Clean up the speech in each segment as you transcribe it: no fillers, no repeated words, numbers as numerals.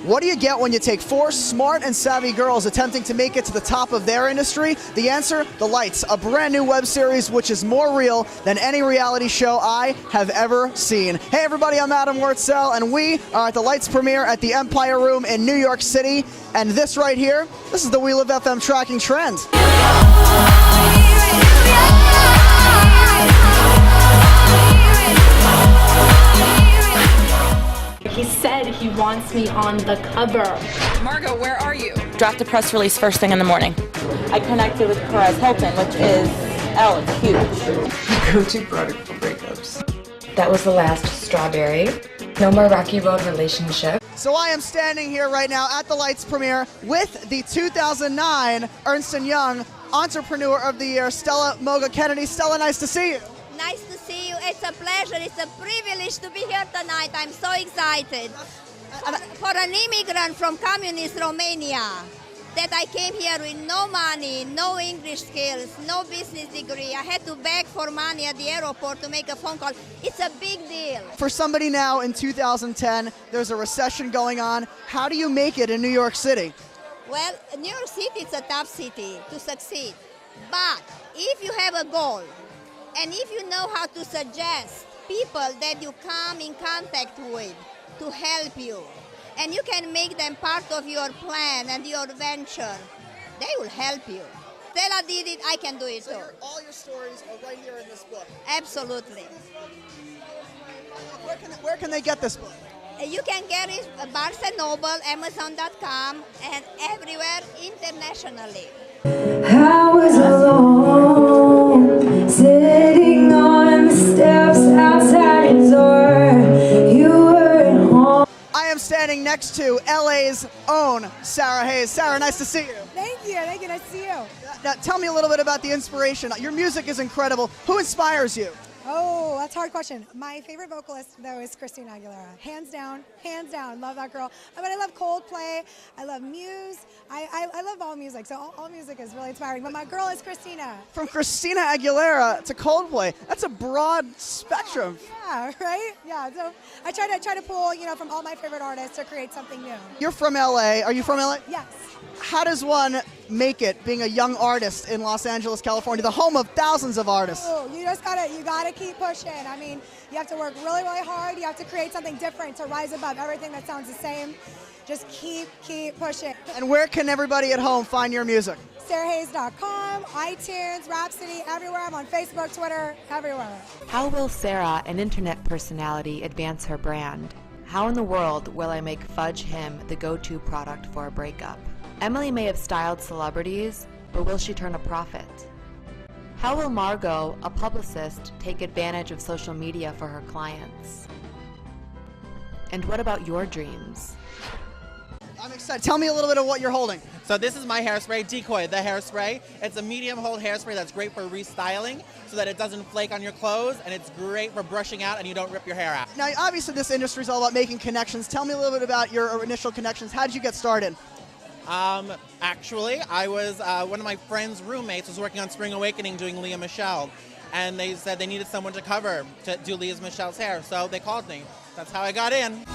What do you get when you take 4 smart and savvy girls attempting to make it to the top of their industry? The answer, The Lights, a brand new web series which is more real than any reality show I have ever seen. Hey everybody, I'm Adam Wurtzel, and we are at The Lights premiere at the Empire Room in New York City. And this right here, this is the We Live FM tracking trend. He said he wants me on the cover. Margot, where are you? Draft a press release first thing in the morning. I connected with Perez Hilton, which is it's huge. Go-to product for breakups. That was the last strawberry. No more rocky road relationship. So I am standing here right now at the Lights premiere with the 2009 Ernst Young Entrepreneur of the Year, Stella Moga-Kennedy. Stella, nice to see you. Nice to see you. It's a pleasure. It's a privilege to be here tonight. I'm so excited. For an immigrant from communist Romania, that I came here with no money, no English skills, no business degree. I had to beg for money at the airport to make a phone call. It's a big deal. For somebody now in 2010, there's a recession going on. How do you make it in New York City? Well, New York City is a tough city to succeed. But if you have a goal, and if you know how to suggest people that you come in contact with to help you, and you can make them part of your plan and your venture, they will help you. Stella did it, I can do it too. All your stories are right here in this book. Absolutely. Where can they get this book? You can get it at Barnes & Noble, Amazon.com, and everywhere internationally. I was alone, sitting on the steps outside your door. You were at home. I am standing next to LA's own Sara Haze. Sara, nice to see you. Thank you, nice to see you. Now, tell me a little bit about the inspiration. Your music is incredible. Who inspires you? Oh, that's a hard question. My favorite vocalist, though, is Christina Aguilera. Hands down, love that girl. But I love Coldplay, I love Muse, I love all music, so all music is really inspiring. But my girl is Christina. From Christina Aguilera to Coldplay, that's a broad spectrum. Yeah, right? Yeah, so I try to pull, from all my favorite artists to create something new. You're from LA. Are you from LA? Yes. How does one make it being a young artist in Los Angeles, California, the home of thousands of artists? Oh, you gotta keep pushing. I mean, you have to work really, really hard. You have to create something different to rise above everything that sounds the same. Just keep pushing. And where can everybody at home find your music? SaraHaze.com, iTunes, Rhapsody, everywhere. I'm on Facebook, Twitter, everywhere. How will Sara, an internet personality, advance her brand? How in the world will I make Fudge Him the go-to product for a breakup? Emily may have styled celebrities, but will she turn a profit? How will Margot, a publicist, take advantage of social media for her clients? And what about your dreams? I'm excited. Tell me a little bit of what you're holding. So this is my hairspray, Decoy, the hairspray. It's a medium hold hairspray that's great for restyling so that it doesn't flake on your clothes, and it's great for brushing out and you don't rip your hair out. Now, obviously this industry is all about making connections. Tell me a little bit about your initial connections. How did you get started? Actually, I was, one of my friend's roommates was working on Spring Awakening doing Lea Michele, and they said they needed someone to cover, to do Lea Michele's hair, so they called me. That's how I got in.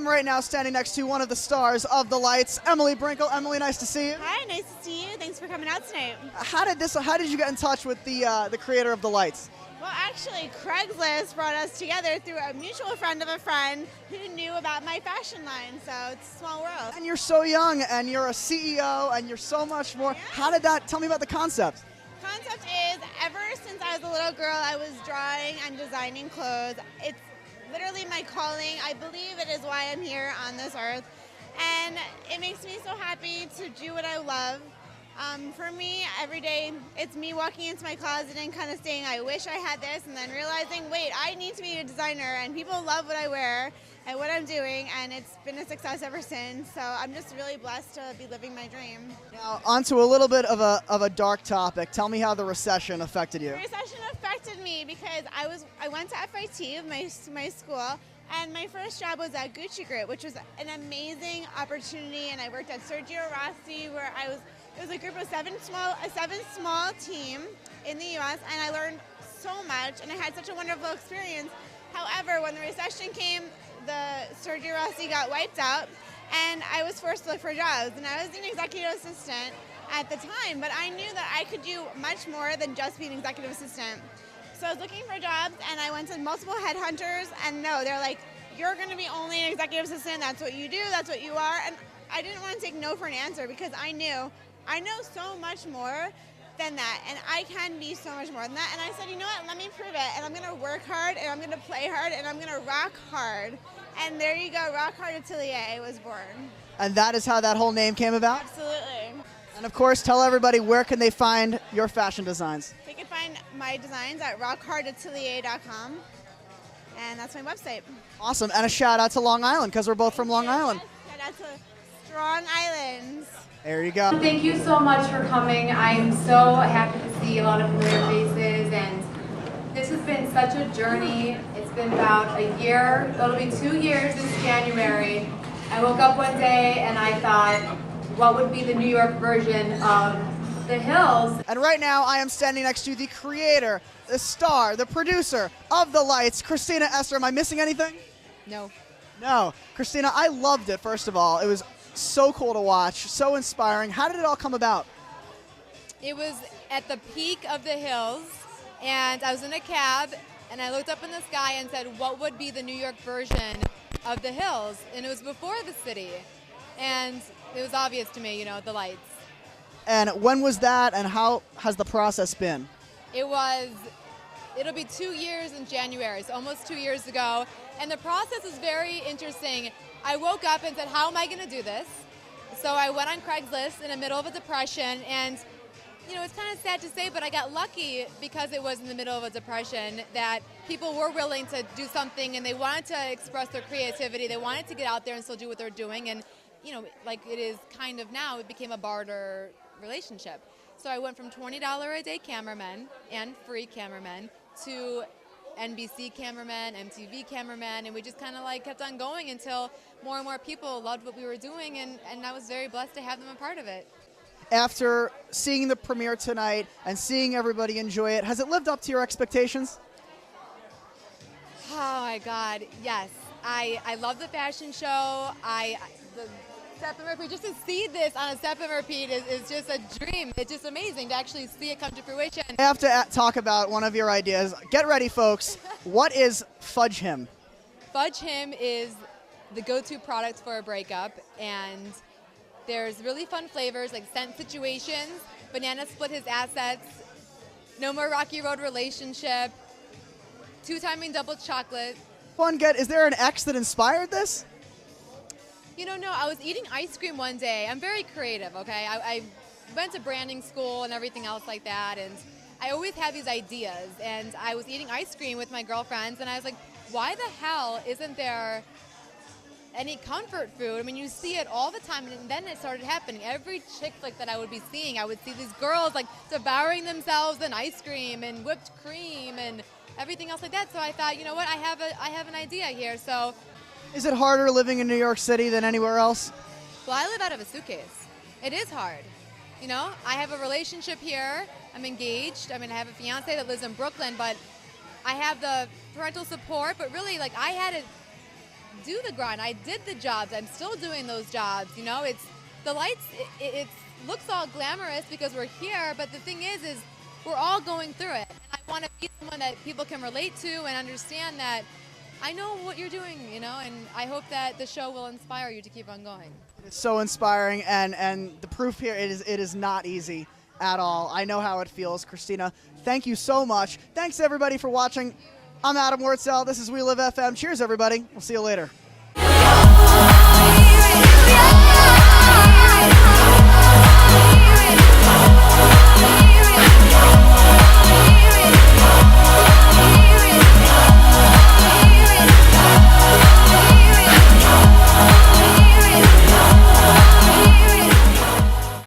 Right now standing next to one of the stars of The Lights, Emily Brickel. Emily, nice to see you. Hi, nice to see you. Thanks for coming out tonight. How did you get in touch with the creator of The Lights? Well, actually, Craigslist brought us together through a mutual friend of a friend who knew about my fashion line, so it's a small world. And you're so young, and you're a CEO, and you're so much more. Yeah. Tell me about the concept. Concept is, ever since I was a little girl, I was drawing and designing clothes. It's literally my calling. I believe it is why I'm here on this earth, and it makes me so happy to do what I love. For me, every day, it's me walking into my closet and kind of saying, I wish I had this, and then realizing, wait, I need to be a designer, and people love what I wear and what I'm doing, and it's been a success ever since. So I'm just really blessed to be living my dream. Now, onto a little bit of a dark topic. Tell me how the recession affected you. The recession affected me because I went to FIT, my school, And my first job was at Gucci Group, which was an amazing opportunity. And I worked at Sergio Rossi, where it was a group of a seven small team in the U.S. And I learned so much, and I had such a wonderful experience. However, when the recession came, the Sergio Rossi got wiped out, and I was forced to look for jobs. And I was an executive assistant at the time, but I knew that I could do much more than just be an executive assistant. So I was looking for jobs, and I went to multiple headhunters, and no, they're like, you're going to be only an executive assistant. That's what you do. That's what you are. And I didn't want to take no for an answer, because I know so much more than that, and I can be so much more than that. And I said, you know what, let me prove it, and I'm going to work hard, and I'm going to play hard, and I'm going to rock hard. And there you go, Rock Hard Atelier was born. And that is how that whole name came about? Absolutely. And of course, tell everybody, where can they find your fashion designs? They can find my designs at rockhardatelier.com, and that's my website. Awesome, and a shout out to Long Island, because we're both from Long Island. Yes, shout out to Strong Islands. There you go. Thank you so much for coming. I'm so happy to see a lot of familiar faces, and this has been such a journey. It's been about a year. It'll be 2 years this January. I woke up one day and I thought, what would be the New York version of The Hills? And right now, I am standing next to the creator, the star, the producer of The Lights, Christina Esther. Am I missing anything? No. No. Christina, I loved it, first of all. It was so cool to watch, so inspiring. How did it all come about? It was at the peak of the hills, and I was in a cab, and I looked up in the sky and said, what would be the New York version of the hills? And it was before the city, and it was obvious to me, the lights. And when was that, and how has the process been? It'll be 2 years in January, so almost 2 years ago, and the process is very interesting. I woke up and said, how am I going to do this? So I went on Craigslist in the middle of a depression, and it's kind of sad to say, but I got lucky because it was in the middle of a depression that people were willing to do something, and they wanted to express their creativity. They wanted to get out there and still do what they're doing, and like it is kind of now, it became a barter relationship. So I went from $20 a day cameramen and free cameramen to NBC cameramen, MTV cameramen, and we just kind of kept on going until more and more people loved what we were doing, and I was very blessed to have them a part of it. After seeing the premiere tonight and seeing everybody enjoy it, has it lived up to your expectations? Oh my God, yes. I love the fashion show. The step and repeat, just to see this on a step and repeat is just a dream. It's just amazing to actually see it come to fruition. I have to talk about one of your ideas. Get ready, folks. What is Fudge Him? Fudge Him is the go-to product for a breakup, and there's really fun flavors like scent situations, banana split his assets, no more rocky road relationship, 2-timing double chocolate. Fun get. Is there an ex that inspired this? No, I was eating ice cream one day. I'm very creative, okay? I went to branding school and everything else like that, and I always have these ideas. And I was eating ice cream with my girlfriends, and I was like, why the hell isn't there any comfort food? I mean, you see it all the time, and then it started happening. Every chick flick that I would be seeing, I would see these girls devouring themselves in ice cream and whipped cream and everything else like that. So I thought, you know what, I have an idea here. So, is it harder living in New York City than anywhere else? Well, I live out of a suitcase. It is hard. I have a relationship here. I'm engaged. I have a fiance that lives in Brooklyn, but I have the parental support. But really, I had to do the grind. I did the jobs. I'm still doing those jobs. It's the lights. It looks all glamorous because we're here, but the thing is we're all going through it. And I want to be someone that people can relate to and understand that I know what you're doing, and I hope that the show will inspire you to keep on going. It's so inspiring, and the proof here, it is not easy at all. I know how it feels. Christina, thank you so much. Thanks, everybody, for watching. I'm Adam Wurtzel. This is We Live FM. Cheers, everybody. We'll see you later.